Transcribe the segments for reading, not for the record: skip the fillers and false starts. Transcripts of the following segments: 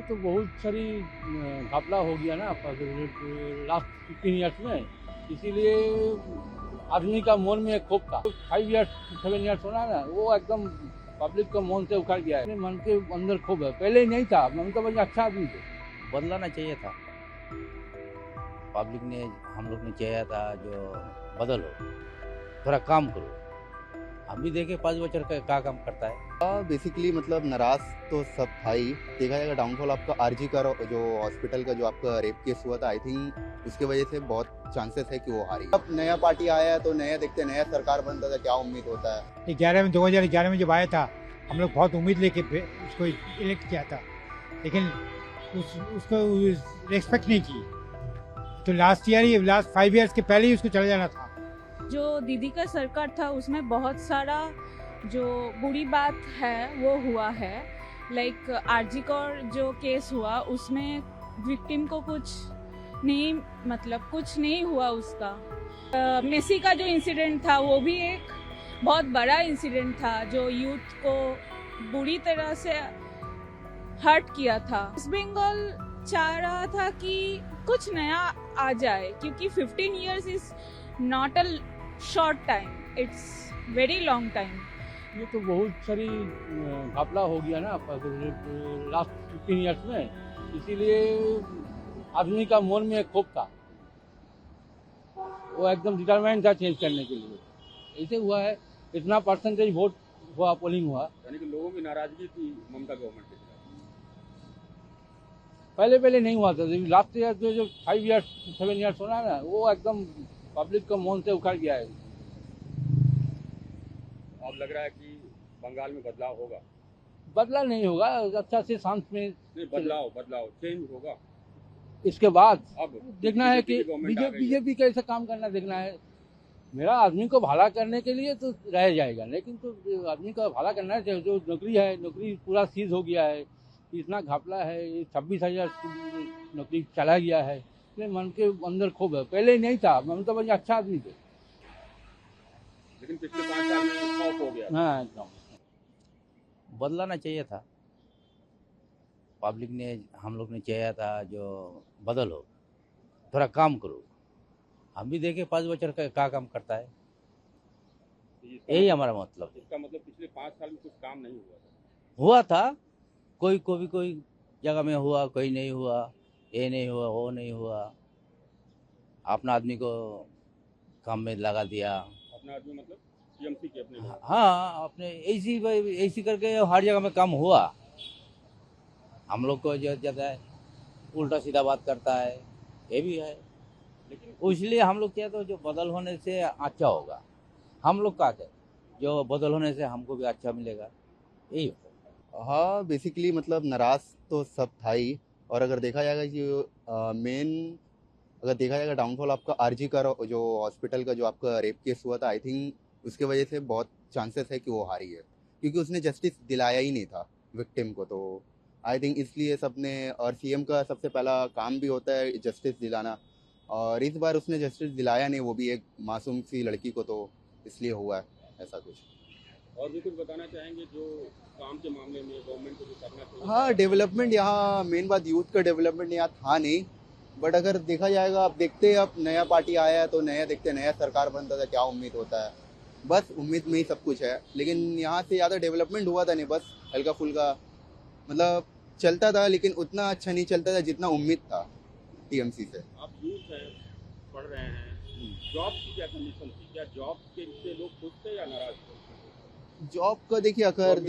तो बहुत सारी घपला हो गया ना लास्ट 15 ईयर्स में, इसीलिए आदमी का मन में एक खौफ था। 5 ईयर्स 7 ईयर्स होना ना, वो एकदम पब्लिक का मन से उखड़ गया है। अपने मन के अंदर खौफ है, पहले ही नहीं था। ममता बनर्जी अच्छा आदमी थे। बदलाना चाहिए था। पब्लिक ने, हम लोग ने चाहिए था जो बदलो, थोड़ा काम करो। हम भी देखे 5 बच्चों का क्या काम करता है। बेसिकली मतलब नाराज तो सब था ही। देखा जाएगा डाउनफॉल आपका आरजी का जो हॉस्पिटल का जो आपका रेप केस हुआ था, आई थिंक उसके वजह से बहुत चांसेस है कि वो हारी। अब नया पार्टी आया है तो नया देखते, नया सरकार बनता था, क्या उम्मीद होता है। 2011 में जब आया था, हम लोग बहुत उम्मीद लेके उसको इलेक्ट किया था, लेकिन उसको रेस्पेक्ट नहीं की। तो लास्ट 5 ईयर्स के पहले ही उसको चले जाना था। जो दीदी का सरकार था उसमें बहुत सारा जो बुरी बात है वो हुआ है। लाइक आरजी का जो केस हुआ उसमें विक्टिम को कुछ नहीं हुआ उसका। मेसी का जो इंसिडेंट था वो भी एक बहुत बड़ा इंसिडेंट था जो यूथ को बुरी तरह से हर्ट किया था। वेस्ट बंगाल चाह रहा था कि कुछ नया आ जाए, क्योंकि 15 years is not a short time, it's very long time. ये तो बहुत सारी घपला हो गया ना लास्ट 15 ईयर्स में, इसीलिए आदमी का मन में एक खौफ था। वो एकदम डिटरमाइंड था चेंज करने के लिए। ऐसे हुआ है, इतना परसेंटेज वोट हुआ, पोलिंग हुआ। यानी कि लोगों की नाराजगी थी ममता गवर्नमेंट के खिलाफ। पहले नहीं हुआ था। लास्ट ईयर जो 5 ईयर्स 7 ईयर्स होना ना, वो एकदम पब्लिक का मन से उखड़ गया है। अब लग रहा है कि बंगाल में बदलाव होगा। बदला नहीं होगा, अच्छा से शांत में नहीं, बदलाव चेंज होगा। इसके बाद अब देखना है कि गवर्नमेंट आ गई है। बीजेपी कैसे काम करना देखना है। मेरा आदमी को भला करने के लिए तो रह जाएगा, लेकिन तो आदमी का भला करना है। जो नौकरी पूरा सीज हो गया है, इतना घपला है, 26,000 नौकरी चला गया है। इसलिए मन के अंदर खौफ है, पहले ही नहीं था। ममता बनर्जी अच्छा आदमी थे। लेकिन पिछले 5 साल में खौफ हो गया। हाँ एकदम। बदलाना चाहिए था। पब्लिक ने, हम लोग ने चाहिए था जो बदलो, थोड़ा काम करो। हम भी देखे 5 बच्चों का क्या काम करता है। यही हमारा मतलब। इसका मतलब पिछले 5 साल में कुछ काम नहीं हुआ था, कोई जगह में हुआ, कोई नहीं हुआ, ये नहीं हुआ, वो नहीं हुआ। अपना आदमी को काम में लगा दिया। अपना आदमी मतलब टीएमसी के अपने लोग। हाँ, अपने ऐसी करके हर जगह में काम हुआ। हम लोग को जो ज्यादा है उल्टा सीधा बात करता है, ये भी है। लेकिन इसलिए हम लोग क्या, तो जो बदल होने से अच्छा होगा। हम लोग का है जो बदल होने से हमको भी अच्छा मिलेगा, यही होगा। हाँ बेसिकली मतलब नाराज तो सब था ही। और अगर देखा जाएगा कि मेन अगर देखा जाएगा डाउनफॉल आपका आरजी का जो हॉस्पिटल का जो आपका रेप केस हुआ था, आई थिंक उसके वजह से बहुत चांसेस है कि वो हारी है, क्योंकि उसने जस्टिस दिलाया ही नहीं था विक्टिम को। तो आई थिंक इसलिए सबने, और सीएम का सबसे पहला काम भी होता है जस्टिस दिलाना, और इस बार उसने जस्टिस दिलाया नहीं, वो भी एक मासूम सी लड़की को। तो इसलिए हुआ है ऐसा कुछ। और भी कुछ बताना चाहेंगे जो काम के मामले में गवर्नमेंट को जो करना चाहिए। हाँ डेवलपमेंट, यहाँ मेन बात यूथ का डेवलपमेंट यहाँ था नहीं। बट अगर देखा जाएगा, अब देखते हैं, अब नया पार्टी आया है तो नया देखते, नया सरकार बनता था, क्या उम्मीद होता है। बस उम्मीद में ही सब कुछ है, लेकिन यहाँ से ज़्यादा डेवलपमेंट हुआ था नहीं, बस हल्का फुल्का मतलब चलता था, लेकिन उतना अच्छा नहीं चलता था जितना उम्मीद था टीएमसी से। आप यूथ हैं, पढ़ रहे हैं, जॉब की क्या कंडीशन थी? क्या जॉब के से लोग खुश थे या नाराज थे? जॉब का देखिए, अगर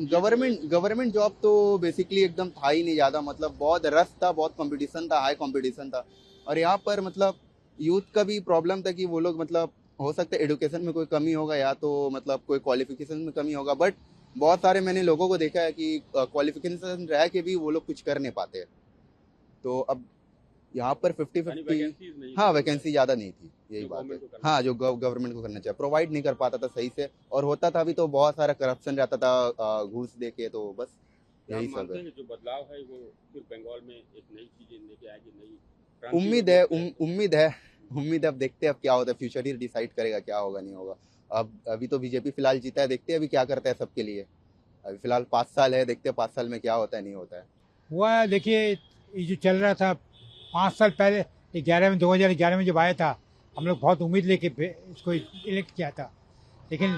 गवर्नमेंट जॉब तो बेसिकली एकदम था ही नहीं ज़्यादा। मतलब बहुत रस था, बहुत कंपटीशन था, हाई कंपटीशन था। और यहाँ पर मतलब यूथ का भी प्रॉब्लम था कि वो लोग मतलब हो सकता है एडुकेशन में कोई कमी होगा, या तो मतलब कोई क्वालिफिकेशन में कमी होगा। बट बहुत सारे मैंने लोगों को देखा है कि क्वालिफिकेशन रह के भी वो लोग कुछ कर नहीं पाते। तो अब यहाँ पर 50-50, हाँ वैकेंसी ज़्यादा नहीं थी, यही बात है। हाँ, जो गवर्नमेंट को करना चाहिए, प्रोवाइड नहीं कर पाता था सही से, और होता था भी तो बहुत सारा करप्शन रहता था घूस दे के। तो बस यही सब है। जो बदलाव है वो फिर बंगाल में एक नई चीजें लेके आएगी, नई उम्मीद है। अब देखते हैं अब क्या होता है, फ्यूचर ही डिसाइड करेगा क्या होगा नहीं होगा। अब अभी तो बीजेपी फिलहाल जीता है, देखते हैं अभी क्या करता है सबके लिए। अभी फिलहाल 5 साल है, देखते हैं 5 साल में क्या होता है नहीं होता है। हुआ देखिए, ये जो चल रहा था 5 साल पहले 2011 में जब आया था, हम लोग बहुत उम्मीद लेके इसको इलेक्ट किया था, लेकिन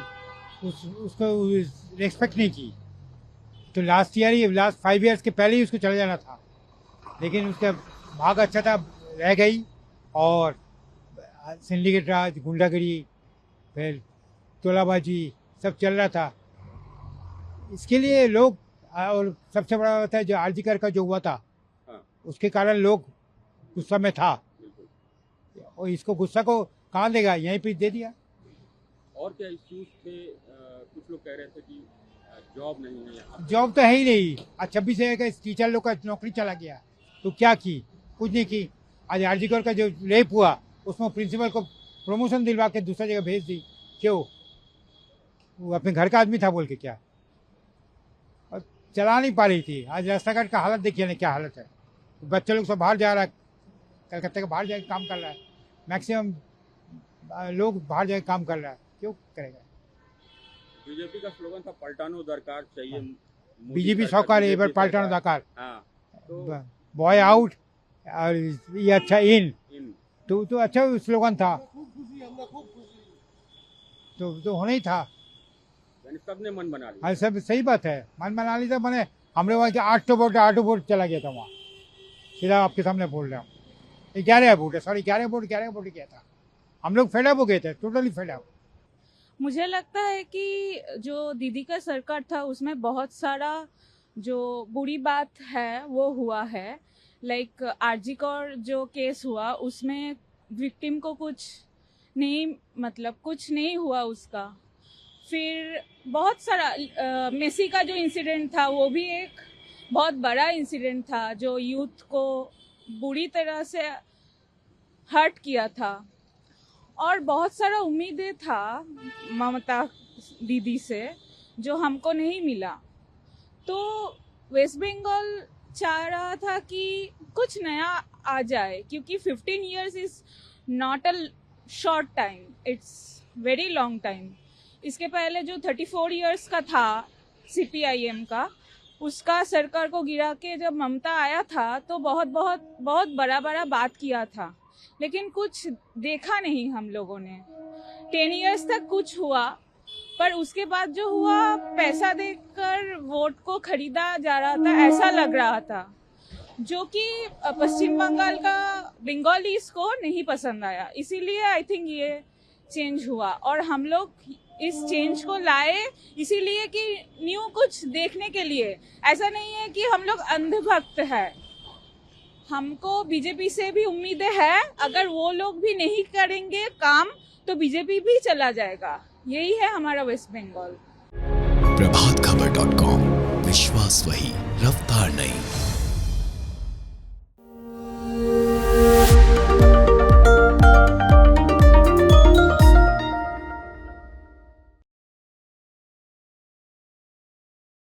उसको रेस्पेक्ट नहीं की। तो लास्ट 5 ईयर्स के पहले ही उसको चले जाना था, लेकिन उसका भाग अच्छा था, रह गई। और सिंडिकेट राज, गुंडागिरी, फिर तोलाबाजी सब चल रहा था। इसके लिए लोग, और सबसे बड़ा होता है जो आरजी कर का जो हुआ था, हाँ। उसके कारण लोग गुस्सा में था, बिल्कुल। और इसको गुस्सा को कहाँ देगा, यहीं पे दे दिया। और क्या इश्यूज थे? कुछ लोग कह रहे थे कि जॉब नहीं है यहाँ। जॉब तो है ही नहीं। आज 26 का टीचर लोग का नौकरी चला गया, तो क्या की? कुछ नहीं की। आज आरजी कर का जो रेप हुआ, उसमें प्रिंसिपल को प्रमोशन दिलवा के दूसरा जगह भेज दी। क्यों? वो अपने घर का आदमी था बोल के क्या? और चला नहीं पा रही थी। आज रास्ता घाट का हालत देखिए ना, क्या हालत है। बच्चे लोग सब बाहर जा रहा है, कलकत्ते का बाहर जाके काम कर रहा है। मैक्सिमम लोग बाहर जाके काम कर रहा है, क्यों करेगा? बीजेपी का स्लोगन था पलटानो दरकार चाहिए। बीजेपी सरकार एक बार पलटानो दरकार, हाँ, तो बॉय आउट और ये अच्छा इन, इन तो अच्छा स्लोगन था, तो होना ही था। यानी सबने मन बना लिया। हाँ, सब सही बात है, मन बना ली था। मैंने हमने वहाँ के 8 वोट चला गया था वहाँ, सीधा आपके सामने बोल रहा हूँ। 11 वोट है, सॉरी 11 वोट किया था। हम लोग फेडअप हो गए थे, टोटली फेडअप। मुझे लगता है कि जो दीदी का सरकार था उसमें बहुत सारा जो बुरी बात है वो हुआ है। लाइक आरजी कौर जो केस हुआ उसमें विक्टिम को कुछ नहीं हुआ उसका। फिर बहुत सारा मेसी का जो इंसिडेंट था वो भी एक बहुत बड़ा इंसिडेंट था जो यूथ को बुरी तरह से हर्ट किया था। और बहुत सारा उम्मीदें था ममता दीदी से जो हमको नहीं मिला। तो वेस्ट बंगाल चाह रहा था कि कुछ नया आ जाए, क्योंकि 15 years is not a short time, it's very long time. इसके पहले जो 34 years का था CPIM का, उसका सरकार को गिरा के जब ममता आया था तो बहुत बड़ा बात किया था, लेकिन कुछ देखा नहीं हम लोगों ने। 10 years तक कुछ हुआ, पर उसके बाद जो हुआ पैसा देकर वोट को खरीदा जा रहा था, ऐसा लग रहा था, जो कि पश्चिम बंगाल का बंगालीज को नहीं पसंद आया। इसीलिए आई थिंक ये चेंज हुआ, और हम लोग इस चेंज को लाए इसीलिए कि न्यू कुछ देखने के लिए। ऐसा नहीं है कि हम लोग अंधभक्त है, हमको बीजेपी से भी उम्मीदें हैं। अगर वो लोग भी नहीं करेंगे काम तो बीजेपी भी चला जाएगा। यही है हमारा वेस्ट बंगाल। प्रभातखबर.com, विश्वास वही, रफ्तार नहीं।